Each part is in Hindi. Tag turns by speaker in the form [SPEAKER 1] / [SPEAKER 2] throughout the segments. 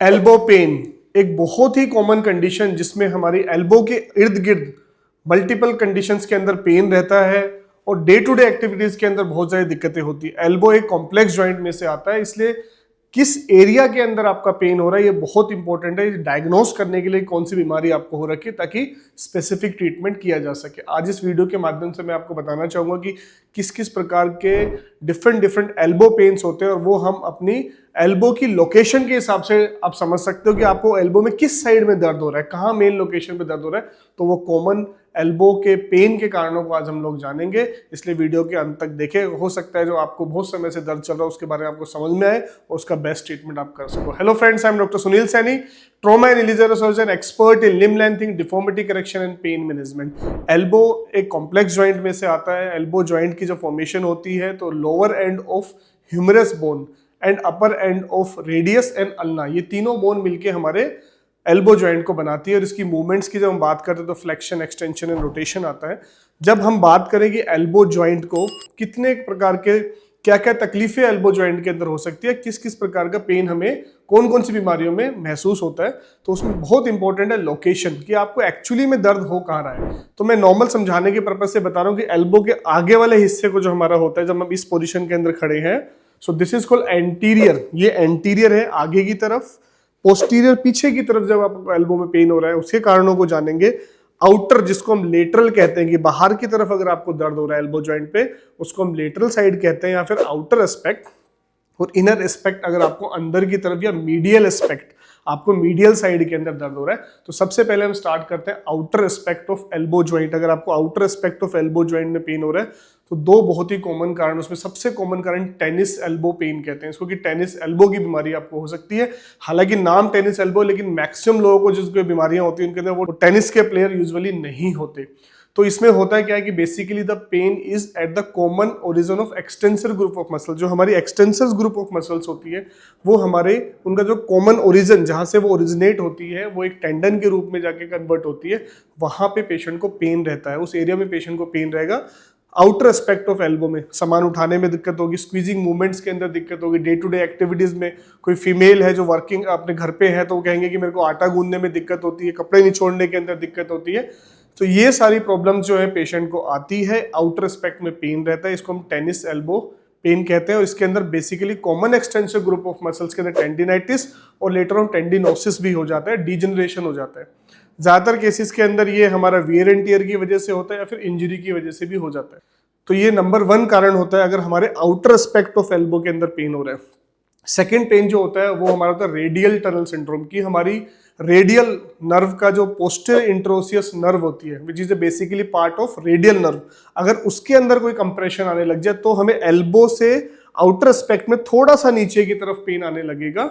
[SPEAKER 1] एल्बो पेन एक बहुत ही कॉमन कंडीशन जिसमें हमारी एल्बो के इर्द गिर्द मल्टीपल कंडीशंस के अंदर पेन रहता है और डे टू डे एक्टिविटीज के अंदर बहुत सारी दिक्कतें होती है। एल्बो एक कॉम्प्लेक्स जॉइंट में से आता है, इसलिए किस एरिया के अंदर आपका पेन हो रहा है ये बहुत इंपॉर्टेंट है डायग्नोस करने के लिए कौन सी बीमारी आपको हो रखी है, ताकि स्पेसिफिक ट्रीटमेंट किया जा सके। आज इस वीडियो के माध्यम से मैं आपको बताना चाहूंगा कि किस किस प्रकार के डिफरेंट एल्बो पेन्स होते हैं और वो हम अपनी एल्बो की लोकेशन के हिसाब से आप समझ सकते हो कि आपको एल्बो में किस साइड में दर्द हो रहा है, कहाँ मेन लोकेशन पे दर्द हो रहा है। तो वो कॉमन एल्बो के पेन के कारणों को आज हम लोग जानेंगे, इसलिए वीडियो के अंत तक देखें। हो सकता है जो आपको बहुत समय से दर्द चल रहा है उसके बारे में आपको समझ में आए और उसका बेस्ट ट्रीटमेंट आप कर सको। Hello friends, I am doctor Sunil Saini, trauma and Ilizarov surgeon, expert in limb lengthening, deformity correction and pain management. Elbow एक कॉम्प्लेक्स जॉइंट में से आता है। एल्बो जॉइंट की जो फॉर्मेशन होती है तो lower end of humerus bone and upper end of radius and ulna, ये तीनों बोन मिलके हमारे एल्बो जॉइंट को बनाती है। और इसकी मूवमेंट्स की जब हम बात करते हैं तो फ्लेक्शन, एक्सटेंशन एंड रोटेशन आता है। जब हम बात करें कि एल्बो जॉइंट को कितने प्रकार के क्या क्या तकलीफें एल्बो जॉइंट के अंदर हो सकती है, किस किस प्रकार का पेन हमें कौन कौन सी बीमारियों में महसूस होता है, तो उसमें बहुत इंपॉर्टेंट है लोकेशन, कि आपको एक्चुअली में दर्द हो कहाँ रहा है। तो मैं नॉर्मल समझाने के पर्पज से बता रहा हूँ कि एल्बो के आगे वाले हिस्से को जो हमारा होता है, जब हम इस पोजिशन के अंदर खड़े हैं, so this is called anterior. ये एंटीरियर है आगे की तरफ, पोस्टीरियर पीछे की तरफ जब आपको एल्बो में पेन हो रहा है उसके कारणों को जानेंगे। आउटर जिसको हम लेटरल कहते हैं कि बाहर की तरफ अगर आपको दर्द हो रहा है एल्बो जॉइंट पे, उसको हम लेटरल साइड कहते हैं या फिर आउटर एस्पेक्ट। और इनर एस्पेक्ट अगर आपको अंदर की तरफ या मीडियल एस्पेक्ट आपको मीडियल साइड के अंदर दर्द हो रहा है। तो सबसे पहले हम स्टार्ट करते हैं outer aspect of elbow joint. अगर आपको outer aspect of elbow joint में पेन हो रहा है तो दो बहुत ही कॉमन कारण, उसमें सबसे कॉमन कारण टेनिस एल्बो पेन कहते हैं इसको, कि टेनिस एल्बो की बीमारी आपको हो सकती है। हालांकि नाम टेनिस एल्बो, लेकिन मैक्सिमम लोगों को जिसको बीमारियां होती हैं उनके अंदर वो टेनिस के प्लेयर यूजुअली नहीं होते। तो इसमें होता है क्या है कि basically the pain is at the common origin of extensor group of muscle. जो हमारी एक्सटेंसर ग्रुप ऑफ मसल्स होती है वो हमारे उनका जो कॉमन ओरिजिन जहां से वो ओरिजिनेट होती है वो एक टेंडन के रूप में जाके कन्वर्ट होती है, वहां पे पेशेंट को पेन रहता है, उस एरिया में पेशेंट को पेन रहेगा। आउटर एस्पेक्ट ऑफ एल्बो में सामान उठाने में दिक्कत होगी, स्क्वीजिंग मूवमेंट्स के अंदर दिक्कत होगी, डे टू डे एक्टिविटीज में। कोई फीमेल है जो वर्किंग अपने घर पे है तो वो कहेंगे कि मेरे को आटा गूंदने में दिक्कत होती है, कपड़े निचोड़ने के अंदर दिक्कत होती है। तो ये सारी प्रॉब्लम जो है पेशेंट को आती है, आउटर एस्पेक्ट में पेन रहता है, इसको हम टेनिस एल्बो पेन कहते हैं। और इसके अंदर basically common extensive group of muscles के अंदर टेंडिनाइटिस और लेटर ऑन टेंडिनोसिस भी हो जाता है, डीजनरेशन हो जाता है। ज्यादातर केसेस के अंदर ये हमारा वियर एंड टियर की वजह से होता है या फिर इंजरी की वजह से भी हो जाता है। तो ये नंबर 1 कारण होता है अगर हमारे आउटर एस्पेक्ट ऑफ एल्बो के अंदर पेन हो रहा है। सेकेंड पेन जो होता है वो हमारा होता है रेडियल टनल सिंड्रोम, की हमारी रेडियल नर्व का जो पोस्टीरियर इंट्रोसियस नर्व होती है which is basically part of radial nerve, अगर उसके अंदर कोई कंप्रेशन आने लग जाए तो हमें एल्बो से आउटर एस्पेक्ट में थोड़ा सा नीचे की तरफ पेन आने लगेगा।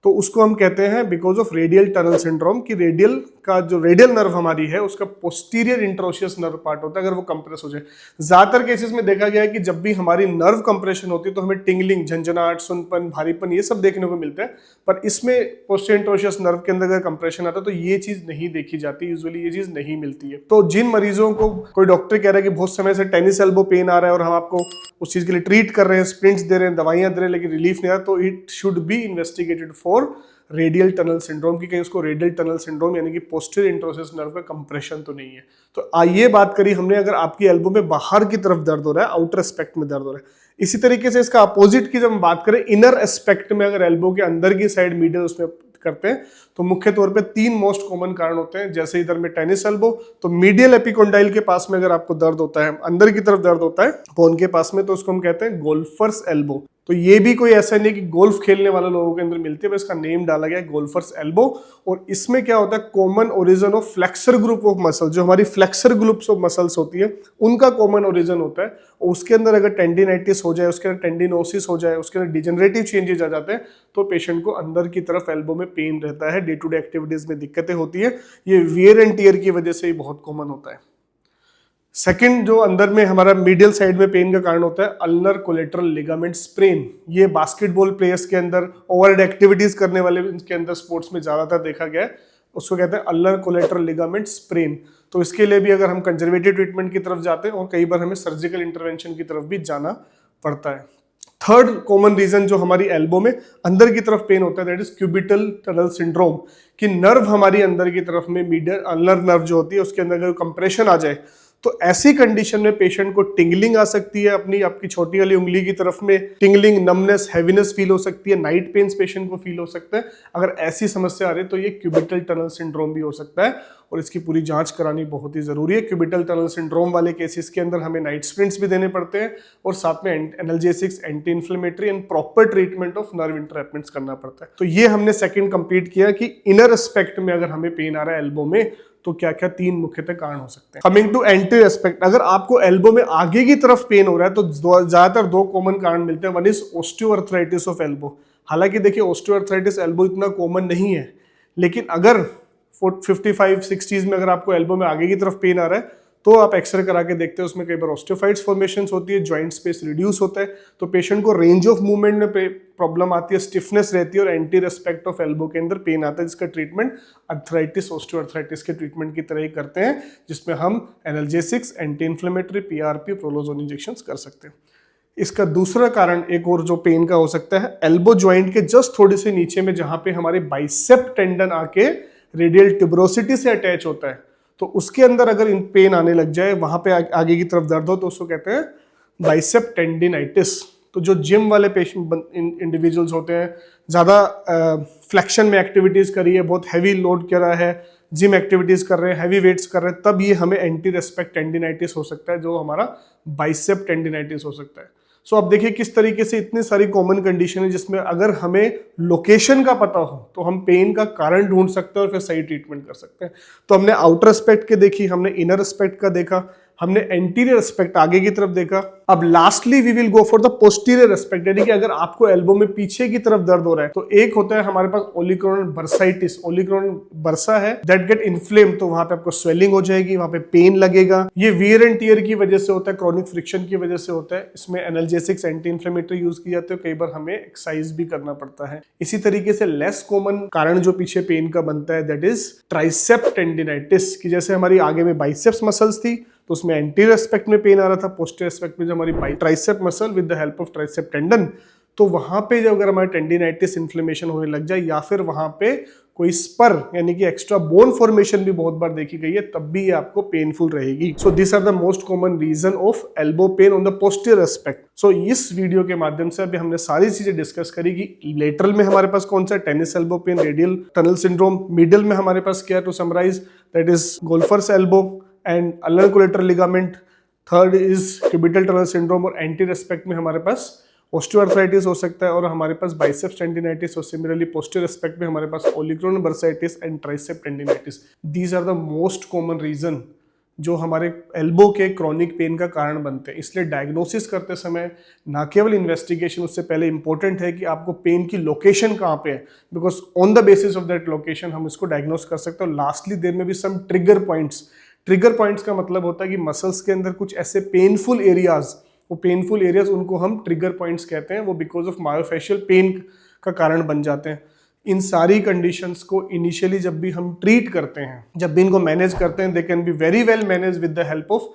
[SPEAKER 1] तो उसको हम कहते हैं because of radial tunnel syndrome, कि रेडियल का जो रेडियल नर्व हमारी है उसका पोस्टीरियर इंट्रोशियस नर्व पार्ट होता है, अगर वो कंप्रेस हो जाए। ज्यादातर केसेस में देखा गया है कि जब भी हमारी नर्व कंप्रेशन होती है तो हमें टिंगलिंग, झंझनाहट, सुनपन, भारीपन ये सब देखने को मिलता है। पर इसमें पोस्टीरियर इंट्रोशियस नर्व के अंदर अगर कंप्रेशन आता है तो ये चीज नहीं देखी जाती, यूजुअली ये चीज नहीं मिलती है। तो जिन मरीजों को कोई डॉक्टर कह रहा है कि बहुत समय से टेनिस एल्बो पेन आ रहा है और हम आपको उस चीज के लिए ट्रीट कर रहे हैं, स्प्रिंट्स दे रहे हैं, दवाइयां दे रहे हैं, लेकिन रिलीफ नहीं आ रहा, तो it should be investigated for radial tunnel syndrome, की कहीं उसको रेडियल टनल सिंड्रोम यानी कि पोस्टीरियर इंट्रोसिस नर्व का कंप्रेशन तो नहीं है। तो आइए बात करी हमने अगर आपकी एल्बो में बाहर की तरफ दर्द हो रहा है, आउटर एस्पेक्ट में दर्द हो रहा है। इसी तरीके से इसका अपोजिट की जब हम बात करें इनर एस्पेक्ट में, अगर एल्बो के अंदर की साइड मीडियल उसमें करते हैं तो मुख्य तौर पे 3 मोस्ट कॉमन कारण होते हैं। जैसे इधर में टेनिस एल्बो, तो मीडियल एपिकोंडाइल के पास में अगर आपको दर्द होता है, अंदर की तरफ दर्द होता है बोन के पास में, तो उसको हम कहते हैं गोल्फर्स एल्बो। तो ये भी कोई ऐसा नहीं कि गोल्फ खेलने वाले लोगों के अंदर मिलती है, बस इसका नेम डाला गया है गोल्फर्स एल्बो। और इसमें क्या होता है, common origin of flexor group of muscle, जो हमारी फ्लेक्सर ग्रुप्स ऑफ मसल्स होती है उनका कॉमन ओरिजिन होता है। और उसके अंदर अगर टेंडिनाइटिस हो जाए, उसके अंदर टेंडिनोसिस हो जाए, उसके अंदर डिजेनरेटिव चेंजेस आ जाते हैं तो पेशेंट को अंदर की तरफ एल्बो में पेन रहता है, डे टू डे एक्टिविटीज में दिक्कतें होती है। ये वियर एंड टियर की वजह से ही बहुत कॉमन होता है। सेकंड जो अंदर में हमारा मीडियल साइड में पेन का कारण होता है अल्नर कोलेटरल लिगामेंट स्प्रेन। ये बास्केटबॉल प्लेयर्स के अंदर, ओवरहेड एक्टिविटीज करने वाले के अंदर, स्पोर्ट्स में ज्यादातर देखा गया है, उसको कहते हैं अल्नर कोलेटरल लिगामेंट स्प्रेन। तो इसके लिए भी अगर हम कंजर्वेटिव ट्रीटमेंट की तरफ जाते हैं और कई बार हमें सर्जिकल इंटरवेंशन की तरफ भी जाना पड़ता है। थर्ड कॉमन रीजन जो हमारी एल्बो में अंदर की तरफ पेन होता है that is cubital tunnel syndrome, कि नर्व हमारी अंदर की तरफ में मीडियल अल्नर नर्व जो होती है उसके अंदर अगर कंप्रेशन आ जाए तो ऐसी कंडीशन में पेशेंट को टिंगलिंग आ सकती है, अपनी आपकी छोटी वाली उंगली की तरफ में टिंगलिंग, नमनेस, हैवीनेस फील हो सकती है, नाइट पेन्स पेशेंट को फील हो सकता है। अगर ऐसी समस्या आ रही है तो ये क्यूबिटल टनल सिंड्रोम भी हो सकता है और इसकी पूरी जांच करानी बहुत ही जरूरी है। क्यूबिटल टनल सिंड्रोम वाले केसेस के अंदर हमें नाइट स्प्रिंट्स भी देने पड़ते हैं और साथ में analgesics, anti inflammatory and proper treatment of nerve entrapments करना पड़ता है। तो ये हमने सेकंड कंप्लीट किया कि इनर एस्पेक्ट में अगर हमें पेन आ रहा है एल्बो में तो क्या क्या तीन मुख्यतः कारण हो सकते हैं। कमिंग टू एंटी एस्पेक्ट, अगर आपको एल्बो में आगे की तरफ पेन हो रहा है तो ज्यादातर दो कॉमन कारण मिलते हैं। One is osteoarthritis of elbow. हालांकि देखिए ऑस्टियोआर्थराइटिस एल्बो इतना कॉमन नहीं है, लेकिन अगर 55-60s में अगर आपको एल्बो में आगे की तरफ पेन आ रहा है तो आप एक्सरे करा के देखते हैं, उसमें कई बार ऑस्टियोफाइट्स फॉर्मेशंस होती है, जॉइंट स्पेस रिड्यूस होता है, तो पेशेंट को रेंज ऑफ मूवमेंट में प्रॉब्लम आती है, स्टिफनेस रहती है और एंटी रेस्पेक्ट ऑफ एल्बो के अंदर पेन आता है, जिसका ट्रीटमेंट अर्थराइटिस, ऑस्टियोआर्थराइटिस के ट्रीटमेंट की तरह ही करते हैं, जिसमें हम analgesics, anti inflammatory, PRP, prolozone injections कर सकते हैं। इसका दूसरा कारण एक और जो पेन का हो सकता है, एल्बो जॉइंट के जस्ट थोड़ी सी नीचे में जहां पे हमारे बाइसेप टेंडन आके रेडियल ट्यूबरोसिटी से अटैच होता है, तो उसके अंदर अगर इन पेन आने लग जाए, वहां पे आगे की तरफ दर्द हो, तो उसको कहते हैं बाइसेप टेंडिनाइटिस। तो जो जिम वाले पेशेंट इंडिविजुअल्स होते हैं, ज़्यादा फ्लेक्शन में एक्टिविटीज़ करी है, बहुत हैवी लोड कर रहा है, जिम एक्टिविटीज़ कर रहे हैं, हैवी वेट्स कर रहे हैं, तब ये हमें एंटी रेस्पेक्ट टेंडिनाइटिस हो सकता है, जो हमारा बाइसेप टेंडिनाइटिस हो सकता है। सो अब देखिए किस तरीके से इतनी सारी कॉमन कंडीशन है जिसमें अगर हमें लोकेशन का पता हो तो हम पेन का कारण ढूंढ सकते हैं और फिर सही ट्रीटमेंट कर सकते हैं। तो हमने आउटर एस्पेक्ट के देखी, हमने इनर एस्पेक्ट का देखा, हमने एंटीरियर एस्पेक्ट आगे की तरफ देखा। अब lastly we will go for the posterior aspect, यानी कि अगर आपको एल्बो में पीछे की तरफ दर्द हो रहा है तो एक होता है हमारे पास ओलिक्रोन बर्साइटिस, ओलिक्रोन बर्सा है दैट गेट इन्फ्लेम्ड, तो वहां पे आपको स्वेलिंग हो जाएगी, वहां पे पेन लगेगा। ये वियर एंड टियर की वजह से होता है, क्रॉनिक फ्रिक्शन की वजह से होता है। इसमें एनाल्जेसिक्स, एंटी इन्फ्लेमेटरी यूज किए जाते हैं, कई बार हमें एक्सरसाइज भी करना पड़ता है। इसी तरीके से लेस कॉमन कारण जो पीछे पेन का बनता है दैट इज ट्राइसेप टेंडिनाइटिस, की जैसे हमारी आगे में बाइसेप्स मसल्स थी तो उसमें एंटीरियर एस्पेक्ट में पेन आ रहा था, पोस्टीरियर एस्पेक्ट में जो हमारी tricep muscle with the help of tricep tendon, तो वहां पे जो अगर हमारे टेंडिनाइटिस इन्फ्लेमेशन होने लग जाए या फिर वहां पे कोई स्पर यानी कि एक्स्ट्रा बोन फॉर्मेशन भी बहुत बार देखी गई है, तब भी ये आपको पेनफुल रहेगी। So this are the most common reason of elbow pain on the posterior aspect. So इस वीडियो के माध्यम से अभी हमने सारी चीजें डिस्कस करी कि लेटरल में हमारे पास कौन सा, tennis elbow pain, radial tunnel syndrome, middle में हमारे पास क्या, to summarize that is golfer's elbow and ulnar collateral ligament, third is cubital tunnel syndrome, और एंटीरियर एस्पेक्ट में हमारे पास ऑस्टियोआर्थराइटिस हो सकता है और हमारे पास बाइसेप्स टेंडिनाइटिस, और सिमिलरली पोस्टीरियर एस्पेक्ट में हमारे पास olecranon bursitis and tricep tendinitis. These are the most common reason जो हमारे एल्बो के क्रॉनिक पेन का कारण बनते हैं। इसलिए डायग्नोसिस करते समय ना केवल इन्वेस्टिगेशन, उससे पहले इंपॉर्टेंट है कि आपको पेन की लोकेशन कहाँ पे है, because on the basis of that location हम इसको डायग्नोस कर सकते हैं। और लास्टली देयर में भी सम ट्रिगर पॉइंट्स। ट्रिगर पॉइंट्स का मतलब होता है कि मसल्स के अंदर कुछ ऐसे पेनफुल एरियाज, वो पेनफुल एरियाज उनको हम ट्रिगर पॉइंट्स कहते हैं, वो बिकॉज ऑफ मायोफेशियल पेन का कारण बन जाते हैं। इन सारी कंडीशंस को इनिशियली जब भी हम ट्रीट करते हैं, जब भी इनको मैनेज करते हैं, they can be very well manage with the help of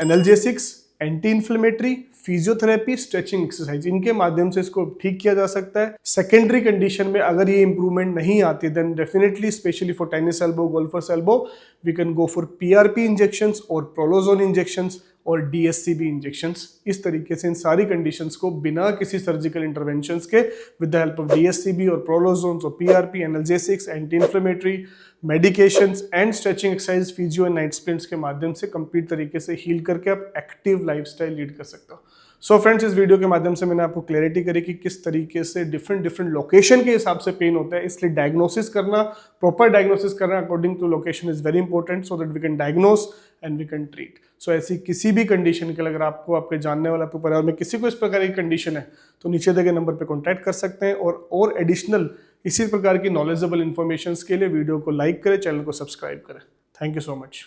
[SPEAKER 1] analgesics, anti inflammatory, physiotherapy, stretching exercise, इनके माध्यम से इसको ठीक किया जा सकता है। सेकेंडरी कंडीशन में अगर ये इंप्रूवमेंट नहीं आती then definitely, specially for tennis elbow, golfers elbow, we can go for PRP injections और प्रोलोजोन इंजेक्शंस और डीएससीबी इंजेक्शंस। इस तरीके से इन सारी कंडीशंस को बिना किसी सर्जिकल इंटरवेंशंस के विद द हेल्प ऑफ डीएससीबी और प्रोलोजोन्स और PRP, analgesics, anti inflammatory medications and stretching exercise, physio and night sprints के माध्यम से कंप्लीट तरीके से हील करके आप एक्टिव लाइफस्टाइल लीड कर सकते हो। सो फ्रेंड्स, इस वीडियो के माध्यम से मैंने आपको क्लैरिटी करी कि किस तरीके से डिफरेंट लोकेशन के हिसाब से पेन होता है। इसलिए डायग्नोसिस करना, प्रॉपर डायग्नोसिस करना according to location is very important, so that we can diagnose and we can treat. So ऐसी किसी भी कंडीशन के लिए अगर आपको, आपके जानने वाला, आपके परिवार में किसी को इस प्रकार की कंडीशन है तो नीचे दिए गए नंबर पर कॉन्टैक्ट कर सकते हैं। और एडिशनल इसी प्रकार की नॉलेजेबल इन्फॉर्मेशन के लिए वीडियो को लाइक करें, चैनल को सब्सक्राइब करें। Thank you so much.